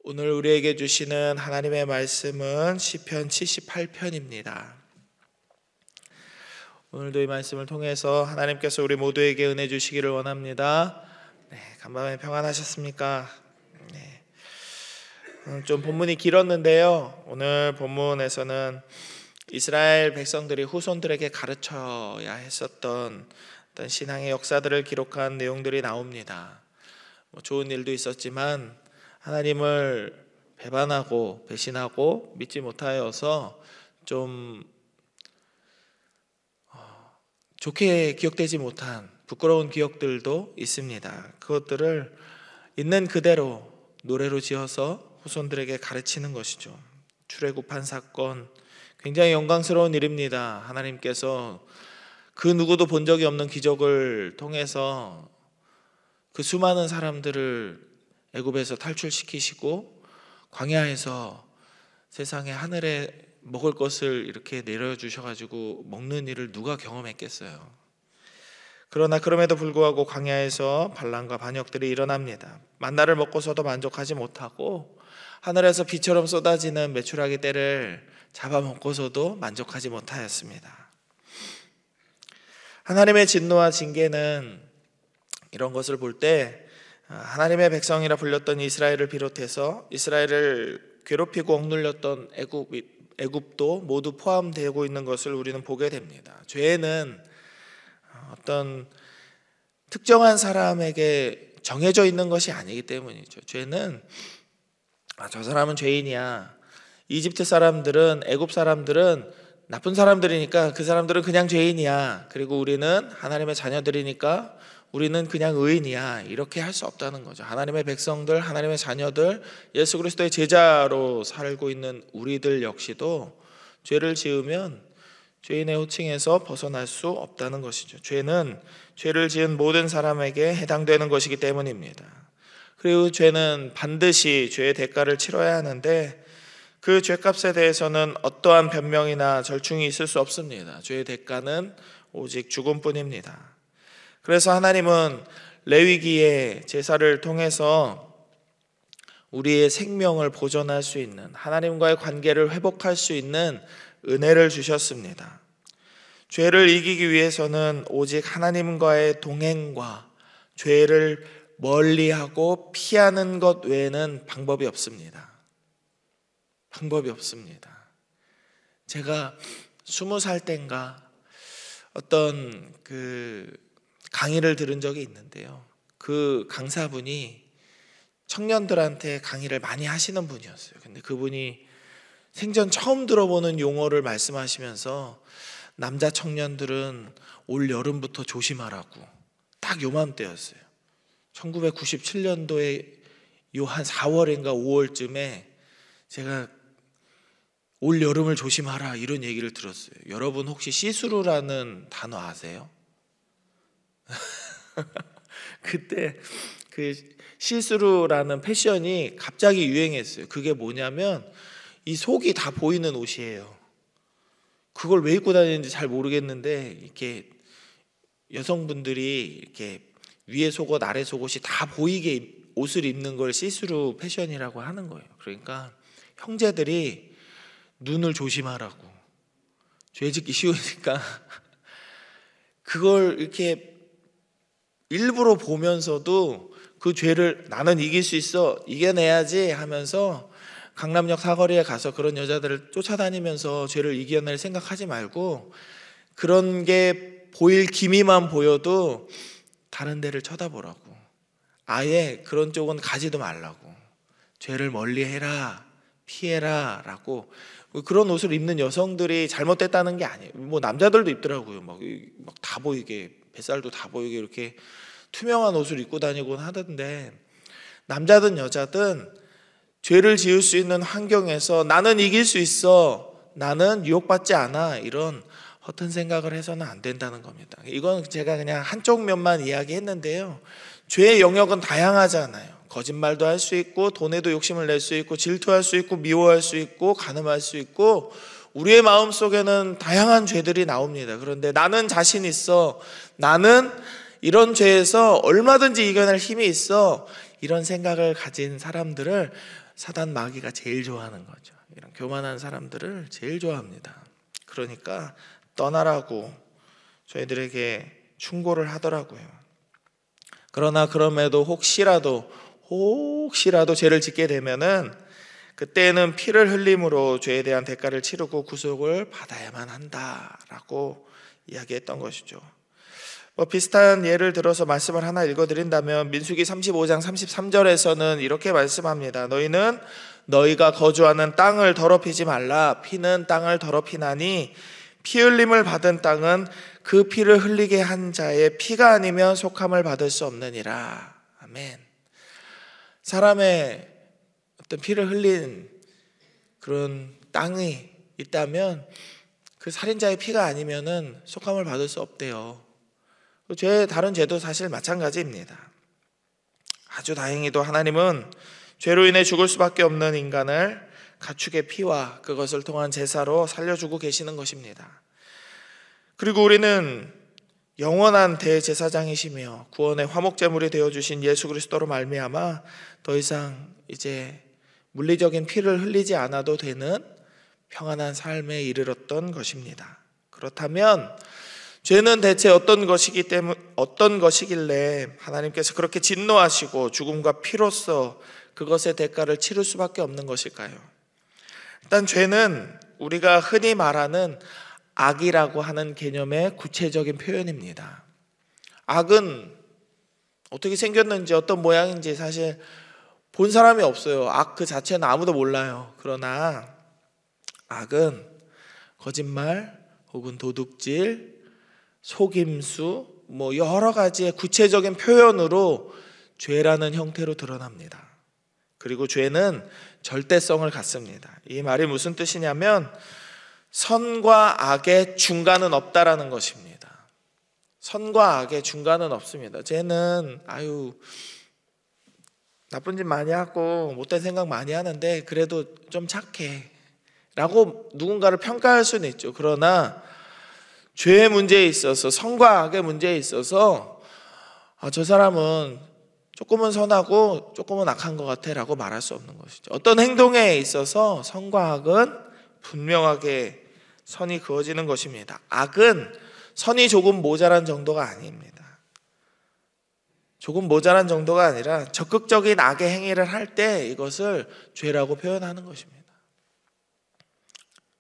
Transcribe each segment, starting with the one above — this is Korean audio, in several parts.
오늘 우리에게 주시는 하나님의 말씀은 시편 78편입니다. 오늘도 이 말씀을 통해서 하나님께서 우리 모두에게 은혜 주시기를 원합니다. 간밤에 평안하셨습니까? 좀 본문이 길었는데요. 오늘 본문에서는 이스라엘 백성들이 후손들에게 가르쳐야 했었던 어떤 신앙의 역사들을 기록한 내용들이 나옵니다. 좋은 일도 있었지만 하나님을 배반하고 배신하고 믿지 못하여서 좀 좋게 기억되지 못한 부끄러운 기억들도 있습니다. 그것들을 있는 그대로 노래로 지어서 후손들에게 가르치는 것이죠. 출애굽한 사건, 굉장히 영광스러운 일입니다. 하나님께서 그 누구도 본 적이 없는 기적을 통해서 그 수많은 사람들을 애굽에서 탈출시키시고 광야에서 세상에 하늘에 먹을 것을 이렇게 내려주셔가지고 먹는 일을 누가 경험했겠어요. 그러나 그럼에도 불구하고 광야에서 반란과 반역들이 일어납니다. 만나를 먹고서도 만족하지 못하고 하늘에서 비처럼 쏟아지는 메추라기 떼를 잡아먹고서도 만족하지 못하였습니다. 하나님의 진노와 징계는 이런 것을 볼 때 하나님의 백성이라 불렸던 이스라엘을 비롯해서 이스라엘을 괴롭히고 억눌렸던 애굽도 모두 포함되고 있는 것을 우리는 보게 됩니다. 죄는 어떤 특정한 사람에게 정해져 있는 것이 아니기 때문이죠. 죄는 저 사람은 죄인이야. 이집트 사람들은, 애굽 사람들은 나쁜 사람들이니까 그 사람들은 그냥 죄인이야. 그리고 우리는 하나님의 자녀들이니까 우리는 그냥 의인이야. 이렇게 할 수 없다는 거죠. 하나님의 백성들, 하나님의 자녀들, 예수 그리스도의 제자로 살고 있는 우리들 역시도 죄를 지으면 죄인의 호칭에서 벗어날 수 없다는 것이죠. 죄는 죄를 지은 모든 사람에게 해당되는 것이기 때문입니다. 그리고 죄는 반드시 죄의 대가를 치러야 하는데 그 죄값에 대해서는 어떠한 변명이나 절충이 있을 수 없습니다. 죄의 대가는 오직 죽음뿐입니다. 그래서 하나님은 레위기의 제사를 통해서 우리의 생명을 보존할 수 있는, 하나님과의 관계를 회복할 수 있는 은혜를 주셨습니다. 죄를 이기기 위해서는 오직 하나님과의 동행과 죄를 멀리하고 피하는 것 외에는 방법이 없습니다. 방법이 없습니다. 제가 20살 땐가 어떤 강의를 들은 적이 있는데요. 그 강사분이 청년들한테 강의를 많이 하시는 분이었어요. 근데 그분이 생전 처음 들어보는 용어를 말씀하시면서 남자 청년들은 올 여름부터 조심하라고, 딱 요맘때였어요. 1997년도에 요 한 4월인가 5월쯤에 제가 올 여름을 조심하라 이런 얘기를 들었어요. 여러분 혹시 시스루라는 단어 아세요? 그때 그 시스루라는 패션이 갑자기 유행했어요. 그게 뭐냐면 이 속이 다 보이는 옷이에요. 그걸 왜 입고 다니는지 잘 모르겠는데 이렇게 여성분들이 이렇게 위에 속옷 아래 속옷이 다 보이게 옷을 입는 걸 시스루 패션이라고 하는 거예요. 그러니까 형제들이 눈을 조심하라고, 죄 짓기 쉬우니까 그걸 이렇게 일부러 보면서도 그 죄를 나는 이길 수 있어, 이겨내야지 하면서 강남역 사거리에 가서 그런 여자들을 쫓아다니면서 죄를 이겨낼 생각하지 말고 그런 게 보일 기미만 보여도 다른 데를 쳐다보라고, 아예 그런 쪽은 가지도 말라고, 죄를 멀리해라, 피해라 라고. 그런 옷을 입는 여성들이 잘못됐다는 게 아니에요. 뭐 남자들도 입더라고요. 막 다 보이게, 뱃살도 다 보이게 이렇게 투명한 옷을 입고 다니곤 하던데, 남자든 여자든 죄를 지을 수 있는 환경에서 나는 이길 수 있어, 나는 유혹받지 않아, 이런 허튼 생각을 해서는 안 된다는 겁니다. 이건 제가 그냥 한쪽 면만 이야기했는데요. 죄의 영역은 다양하잖아요. 거짓말도 할 수 있고, 돈에도 욕심을 낼 수 있고, 질투할 수 있고, 미워할 수 있고, 간음할 수 있고, 우리의 마음속에는 다양한 죄들이 나옵니다. 그런데 나는 자신 있어, 나는 이런 죄에서 얼마든지 이겨낼 힘이 있어, 이런 생각을 가진 사람들을 사단 마귀가 제일 좋아하는 거죠. 이런 교만한 사람들을 제일 좋아합니다. 그러니까 떠나라고 저희들에게 충고를 하더라고요. 그러나 그럼에도 혹시라도 죄를 짓게 되면은 그때는 피를 흘림으로 죄에 대한 대가를 치르고 구속을 받아야만 한다라고 이야기했던 것이죠. 비슷한 예를 들어서 말씀을 하나 읽어드린다면 민수기 35장 33절에서는 이렇게 말씀합니다. 너희는 너희가 거주하는 땅을 더럽히지 말라. 피는 땅을 더럽히나니 피 흘림을 받은 땅은 그 피를 흘리게 한 자의 피가 아니면 속함을 받을 수 없느니라. 아멘. 사람의 어떤 피를 흘린 그런 땅이 있다면 그 살인자의 피가 아니면은 속함을 받을 수 없대요. 다른 죄도 사실 마찬가지입니다. 아주 다행히도 하나님은 죄로 인해 죽을 수밖에 없는 인간을 가축의 피와 그것을 통한 제사로 살려주고 계시는 것입니다. 그리고 우리는 영원한 대제사장이시며 구원의 화목제물이 되어주신 예수 그리스도로 말미암아 더 이상 이제 물리적인 피를 흘리지 않아도 되는 평안한 삶에 이르렀던 것입니다. 그렇다면 죄는 대체 어떤 것이길래 하나님께서 그렇게 진노하시고 죽음과 피로써 그것의 대가를 치를 수밖에 없는 것일까요? 일단 죄는 우리가 흔히 말하는 악이라고 하는 개념의 구체적인 표현입니다. 악은 어떻게 생겼는지 어떤 모양인지 사실 본 사람이 없어요. 악 그 자체는 아무도 몰라요. 그러나 악은 거짓말 혹은 도둑질, 속임수, 여러 가지의 구체적인 표현으로 죄라는 형태로 드러납니다. 그리고 죄는 절대성을 갖습니다. 이 말이 무슨 뜻이냐면 선과 악의 중간은 없다라는 것입니다. 선과 악의 중간은 없습니다. 죄는 나쁜 짓 많이 하고 못된 생각 많이 하는데 그래도 좀 착해 라고 누군가를 평가할 수는 있죠. 그러나 죄의 문제에 있어서, 선과 악의 문제에 있어서 저 사람은 조금은 선하고 조금은 악한 것 같아 라고 말할 수 없는 것이죠. 어떤 행동에 있어서 선과 악은 분명하게 선이 그어지는 것입니다. 악은 선이 조금 모자란 정도가 아닙니다. 조금 모자란 정도가 아니라 적극적인 악의 행위를 할 때 이것을 죄라고 표현하는 것입니다.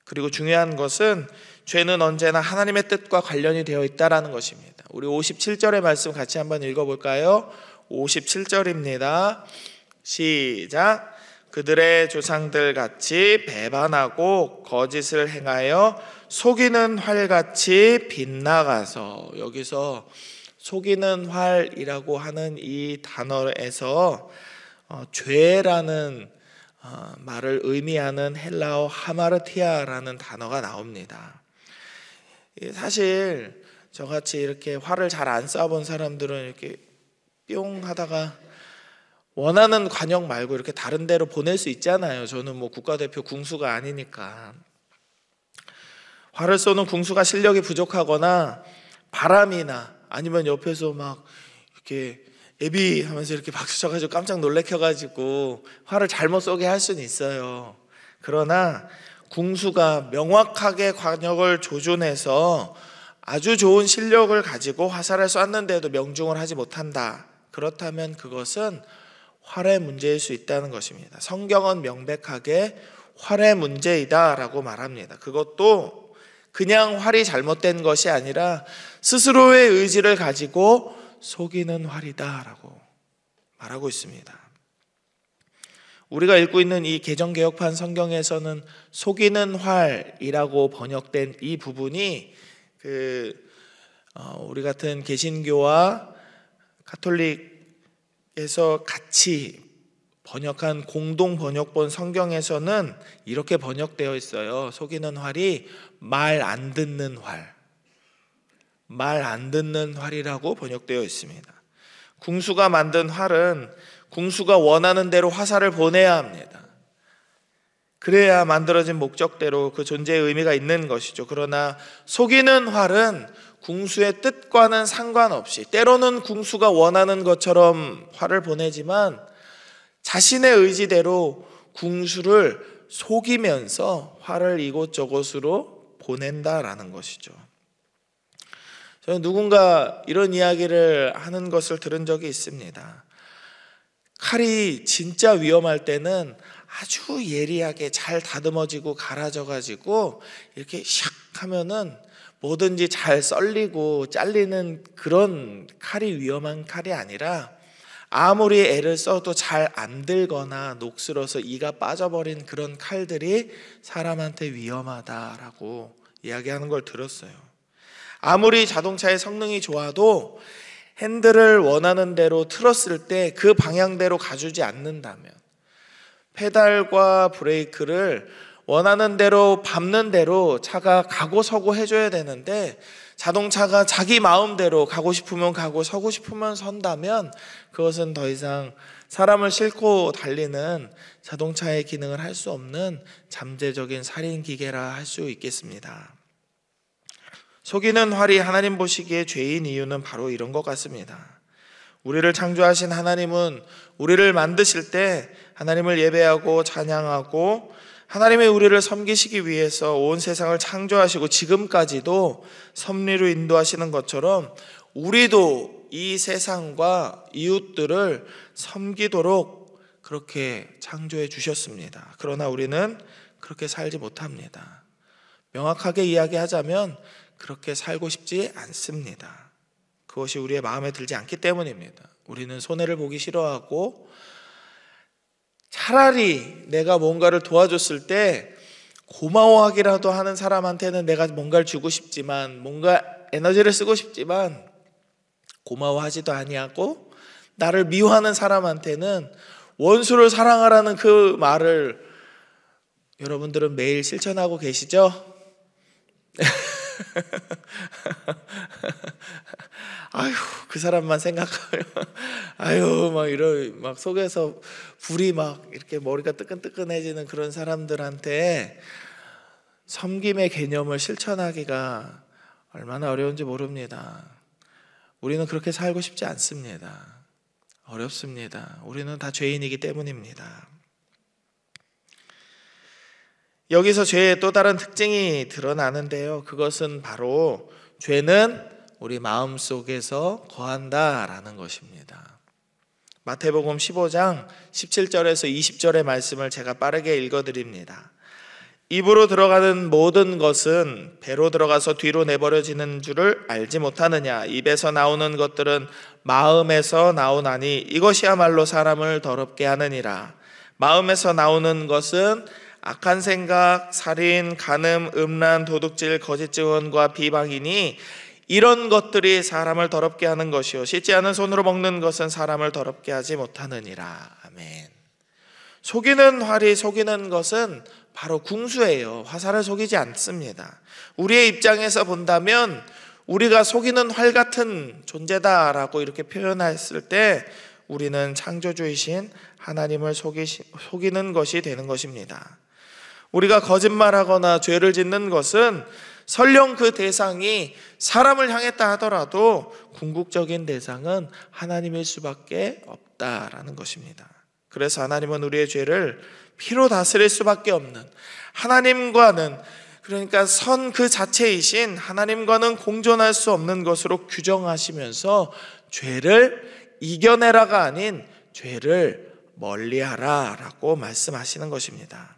그리고 중요한 것은 죄는 언제나 하나님의 뜻과 관련이 되어 있다는 것입니다. 우리 57절의 말씀 같이 한번 읽어볼까요? 57절입니다. 시작. 그들의 조상들 같이 배반하고 거짓을 행하여 속이는 활같이 빗나가서, 여기서 속이는 활이라고 하는 이 단어에서 죄라는 말을 의미하는 헬라어 하마르티아라는 단어가 나옵니다. 사실 저같이 이렇게 활을 잘 안 쏴본 사람들은 이렇게 뿅 하다가 원하는 관역 말고 이렇게 다른 데로 보낼 수 있잖아요. 저는 국가대표 궁수가 아니니까. 활을 쏘는 궁수가 실력이 부족하거나 바람이나 아니면 옆에서 막 이렇게 애비 하면서 이렇게 박수 쳐가지고 깜짝 놀래켜가지고 활을 잘못 쏘게 할 수는 있어요. 그러나 궁수가 명확하게 관역을 조준해서 아주 좋은 실력을 가지고 화살을 쐈는데도 명중을 하지 못한다. 그렇다면 그것은 활의 문제일 수 있다는 것입니다. 성경은 명백하게 활의 문제이다 라고 말합니다. 그것도 그냥 활이 잘못된 것이 아니라 스스로의 의지를 가지고 속이는 활이다 라고 말하고 있습니다. 우리가 읽고 있는 이 개정개혁판 성경에서는 속이는 활이라고 번역된 이 부분이 우리 같은 개신교와 가톨릭에서 같이 번역한 공동 번역본 성경에서는 이렇게 번역되어 있어요. 속이는 활이 말 안 듣는 활, 말 안 듣는 활이라고 번역되어 있습니다. 궁수가 만든 활은 궁수가 원하는 대로 화살을 보내야 합니다. 그래야 만들어진 목적대로 그 존재의 의미가 있는 것이죠. 그러나 속이는 활은 궁수의 뜻과는 상관없이, 때로는 궁수가 원하는 것처럼 활을 보내지만 자신의 의지대로 궁수를 속이면서 화를 이곳저곳으로 보낸다라는 것이죠. 저는 누군가 이런 이야기를 하는 것을 들은 적이 있습니다. 칼이 진짜 위험할 때는 아주 예리하게 잘 다듬어지고 갈아져가지고 이렇게 샥 하면은 뭐든지 잘 썰리고 잘리는 그런 칼이 위험한 칼이 아니라 아무리 애를 써도 잘 안 들거나 녹슬어서 이가 빠져버린 그런 칼들이 사람한테 위험하다라고 이야기하는 걸 들었어요. 아무리 자동차의 성능이 좋아도 핸들을 원하는 대로 틀었을 때 그 방향대로 가주지 않는다면, 페달과 브레이크를 원하는 대로 밟는 대로 차가 가고 서고 해줘야 되는데 자동차가 자기 마음대로 가고 싶으면 가고 서고 싶으면 선다면 그것은 더 이상 사람을 싣고 달리는 자동차의 기능을 할 수 없는 잠재적인 살인기계라 할 수 있겠습니다. 속이는 활이 하나님 보시기에 죄인 이유는 바로 이런 것 같습니다. 우리를 창조하신 하나님은 우리를 만드실 때 하나님을 예배하고 찬양하고 하나님의 우리를 섬기시기 위해서 온 세상을 창조하시고 지금까지도 섭리로 인도하시는 것처럼 우리도 이 세상과 이웃들을 섬기도록 그렇게 창조해 주셨습니다. 그러나 우리는 그렇게 살지 못합니다. 명확하게 이야기하자면 그렇게 살고 싶지 않습니다. 그것이 우리의 마음에 들지 않기 때문입니다. 우리는 손해를 보기 싫어하고 차라리 내가 뭔가를 도와줬을 때 고마워하기라도 하는 사람한테는 내가 뭔가를 주고 싶지만, 뭔가 에너지를 쓰고 싶지만 고마워하지도 아니하고, 나를 미워하는 사람한테는 원수를 사랑하라는 그 말을 여러분들은 매일 실천하고 계시죠? 아유, 그 사람만 생각하면 아유 막 속에서 불이 막 이렇게 머리가 뜨끈뜨끈해지는 그런 사람들한테 섬김의 개념을 실천하기가 얼마나 어려운지 모릅니다. 우리는 그렇게 살고 싶지 않습니다. 어렵습니다. 우리는 다 죄인이기 때문입니다. 여기서 죄의 또 다른 특징이 드러나는데요, 그것은 바로 죄는 우리 마음속에서 거한다라는 것입니다. 마태복음 15장 17절에서 20절의 말씀을 제가 빠르게 읽어드립니다. 입으로 들어가는 모든 것은 배로 들어가서 뒤로 내버려지는 줄을 알지 못하느냐. 입에서 나오는 것들은 마음에서 나오나니 이것이야말로 사람을 더럽게 하느니라. 마음에서 나오는 것은 악한 생각, 살인, 간음, 음란, 도둑질, 거짓 증언과 비방이니 이런 것들이 사람을 더럽게 하는 것이요 씻지 않은 손으로 먹는 것은 사람을 더럽게 하지 못하느니라. 아멘. 속이는 활이 속이는 것은 바로 궁수예요. 화살을 속이지 않습니다. 우리의 입장에서 본다면 우리가 속이는 활 같은 존재다라고 이렇게 표현했을 때 우리는 창조주이신 하나님을 속이는 것이 되는 것입니다. 우리가 거짓말하거나 죄를 짓는 것은 설령 그 대상이 사람을 향했다 하더라도 궁극적인 대상은 하나님일 수밖에 없다라는 것입니다. 그래서 하나님은 우리의 죄를 피로 다스릴 수밖에 없는, 하나님과는, 그러니까 선 그 자체이신 하나님과는 공존할 수 없는 것으로 규정하시면서 죄를 이겨내라가 아닌 죄를 멀리하라 라고 말씀하시는 것입니다.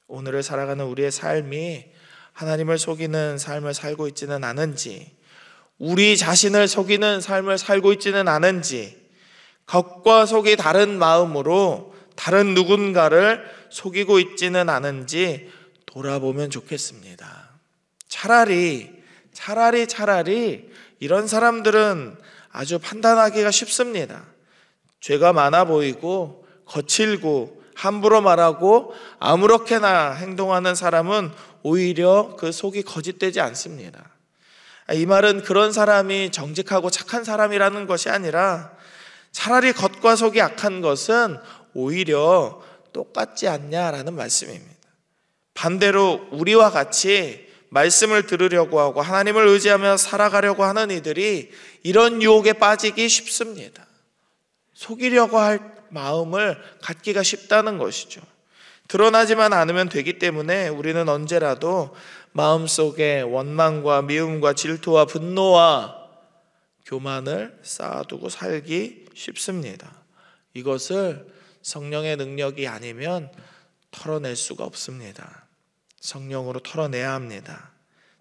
오늘을 살아가는 우리의 삶이 하나님을 속이는 삶을 살고 있지는 않은지, 우리 자신을 속이는 삶을 살고 있지는 않은지, 겉과 속이 다른 마음으로 다른 누군가를 속이고 있지는 않은지 돌아보면 좋겠습니다. 차라리 이런 사람들은 아주 판단하기가 쉽습니다. 죄가 많아 보이고 거칠고 함부로 말하고 아무렇게나 행동하는 사람은 오히려 그 속이 거짓되지 않습니다. 이 말은 그런 사람이 정직하고 착한 사람이라는 것이 아니라 차라리 겉과 속이 악한 것은 오히려 똑같지 않냐라는 말씀입니다. 반대로 우리와 같이 말씀을 들으려고 하고 하나님을 의지하며 살아가려고 하는 이들이 이런 유혹에 빠지기 쉽습니다. 속이려고 할 마음을 갖기가 쉽다는 것이죠. 드러나지만 않으면 되기 때문에 우리는 언제라도 마음속에 원망과 미움과 질투와 분노와 교만을 쌓아두고 살기 쉽습니다. 이것을 성령의 능력이 아니면 털어낼 수가 없습니다. 성령으로 털어내야 합니다.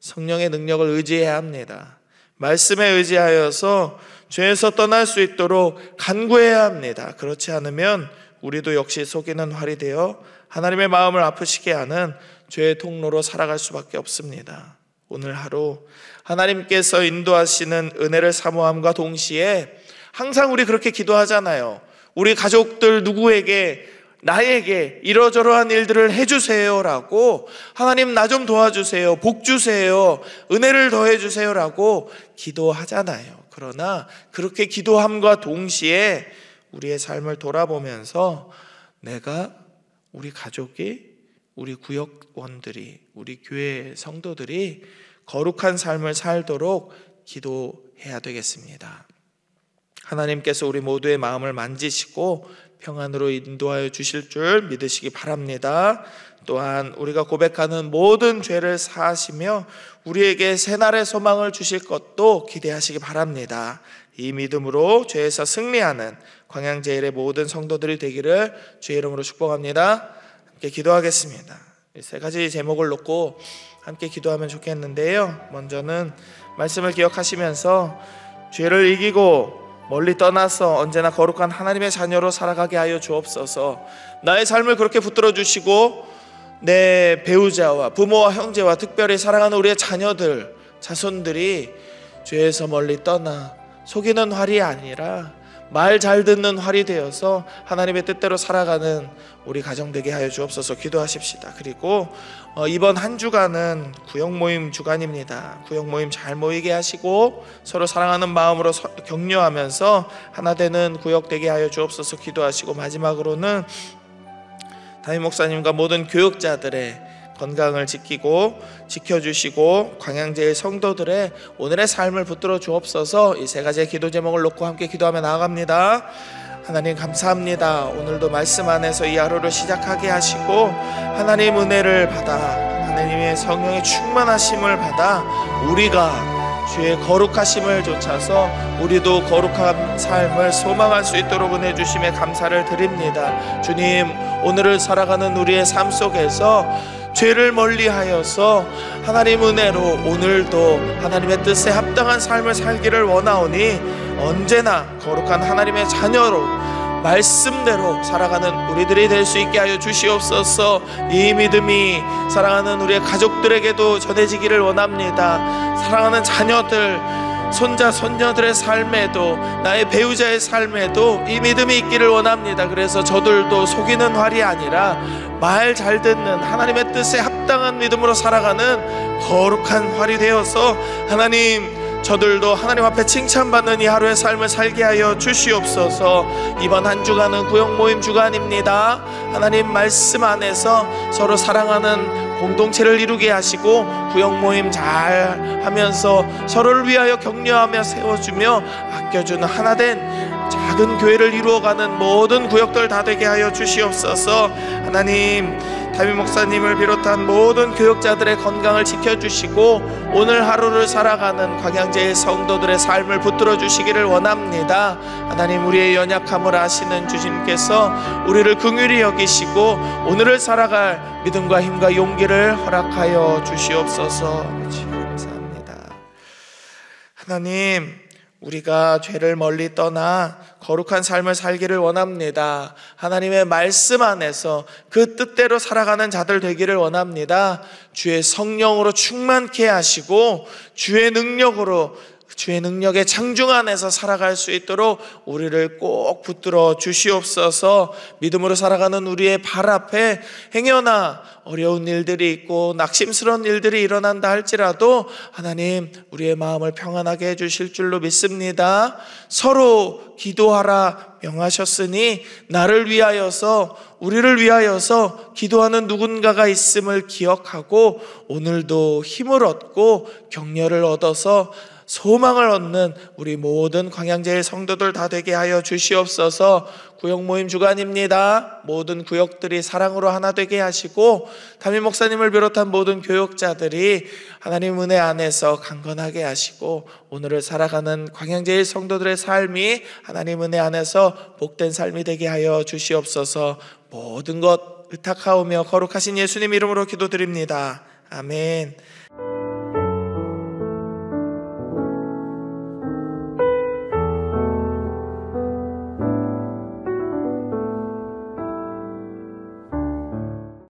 성령의 능력을 의지해야 합니다. 말씀에 의지하여서 죄에서 떠날 수 있도록 간구해야 합니다. 그렇지 않으면 우리도 역시 속이는 활이 되어 하나님의 마음을 아프시게 하는 죄의 통로로 살아갈 수밖에 없습니다. 오늘 하루 하나님께서 인도하시는 은혜를 사모함과 동시에 항상 우리 그렇게 기도하잖아요. 우리 가족들 누구에게 나에게 이러저러한 일들을 해주세요라고, 하나님 나 좀 도와주세요, 복 주세요, 은혜를 더해주세요라고 기도하잖아요. 그러나 그렇게 기도함과 동시에 우리의 삶을 돌아보면서 내가, 우리 가족이, 우리 구역원들이, 우리 교회 성도들이 거룩한 삶을 살도록 기도해야 되겠습니다. 하나님께서 우리 모두의 마음을 만지시고 평안으로 인도하여 주실 줄 믿으시기 바랍니다. 또한 우리가 고백하는 모든 죄를 사하시며 우리에게 새날의 소망을 주실 것도 기대하시기 바랍니다. 이 믿음으로 죄에서 승리하는 광양제일의 모든 성도들이 되기를 주의 이름으로 축복합니다. 함께 기도하겠습니다. 세 가지 제목을 놓고 함께 기도하면 좋겠는데요, 먼저는 말씀을 기억하시면서 죄를 이기고 멀리 떠나서 언제나 거룩한 하나님의 자녀로 살아가게 하여 주옵소서. 나의 삶을 그렇게 붙들어 주시고 내 배우자와 부모와 형제와 특별히 사랑하는 우리의 자녀들, 자손들이 죄에서 멀리 떠나 속이는 활이 아니라 말 잘 듣는 활이 되어서 하나님의 뜻대로 살아가는 우리 가정 되게 하여 주옵소서. 기도하십시다. 그리고 이번 한 주간은 구역 모임 주간입니다. 구역 모임 잘 모이게 하시고 서로 사랑하는 마음으로 격려하면서 하나 되는 구역 되게 하여 주옵소서. 기도하시고 마지막으로는 담임 목사님과 모든 교육자들의 건강을 지켜주시고 광양제일 성도들의 오늘의 삶을 붙들어 주옵소서. 이 세 가지의 기도 제목을 놓고 함께 기도하며 나아갑니다. 하나님 감사합니다. 오늘도 말씀 안에서 이 하루를 시작하게 하시고 하나님 은혜를 받아, 하나님의 성령의 충만하심을 받아 우리가 주의 거룩하심을 좇아서 우리도 거룩한 삶을 소망할 수 있도록 은혜 주심에 감사를 드립니다. 주님, 오늘을 살아가는 우리의 삶 속에서 죄를 멀리하여서 하나님 은혜로 오늘도 하나님의 뜻에 합당한 삶을 살기를 원하오니 언제나 거룩한 하나님의 자녀로 말씀대로 살아가는 우리들이 될 수 있게 하여 주시옵소서. 이 믿음이 사랑하는 우리의 가족들에게도 전해지기를 원합니다. 사랑하는 자녀들, 손자 손녀들의 삶에도, 나의 배우자의 삶에도 이 믿음이 있기를 원합니다. 그래서 저들도 속이는 활이 아니라 말 잘 듣는 하나님의 뜻에 합당한 믿음으로 살아가는 거룩한 활이 되어서 하나님, 저들도 하나님 앞에 칭찬받는 이 하루의 삶을 살게 하여 주시옵소서. 이번 한 주간은 구역 모임 주간입니다. 하나님 말씀 안에서 서로 사랑하는 공동체를 이루게 하시고 구역 모임 잘 하면서 서로를 위하여 격려하며 세워주며 아껴주는 하나된 작은 교회를 이루어가는 모든 구역들 다 되게 하여 주시옵소서. 하나님, 담임 목사님을 비롯한 모든 교역자들의 건강을 지켜주시고 오늘 하루를 살아가는 광양제일 성도들의 삶을 붙들어 주시기를 원합니다. 하나님, 우리의 연약함을 아시는 주님께서 우리를 긍휼히 여기시고 오늘을 살아갈 믿음과 힘과 용기를 허락하여 주시옵소서. 감사합니다. 하나님, 우리가 죄를 멀리 떠나 거룩한 삶을 살기를 원합니다. 하나님의 말씀 안에서 그 뜻대로 살아가는 자들 되기를 원합니다. 주의 성령으로 충만케 하시고 주의 능력의 창중 안에서 살아갈 수 있도록 우리를 꼭 붙들어 주시옵소서. 믿음으로 살아가는 우리의 발 앞에 행여나 어려운 일들이 있고 낙심스러운 일들이 일어난다 할지라도 하나님, 우리의 마음을 평안하게 해주실 줄로 믿습니다. 서로 기도하라 명하셨으니 나를 위하여서, 우리를 위하여서 기도하는 누군가가 있음을 기억하고 오늘도 힘을 얻고 격려를 얻어서 소망을 얻는 우리 모든 광양제일 성도들 다 되게 하여 주시옵소서. 구역 모임 주간입니다. 모든 구역들이 사랑으로 하나 되게 하시고 담임 목사님을 비롯한 모든 교역자들이 하나님 은혜 안에서 강건하게 하시고 오늘을 살아가는 광양제일 성도들의 삶이 하나님 은혜 안에서 복된 삶이 되게 하여 주시옵소서. 모든 것 의탁하오며 거룩하신 예수님 이름으로 기도드립니다. 아멘.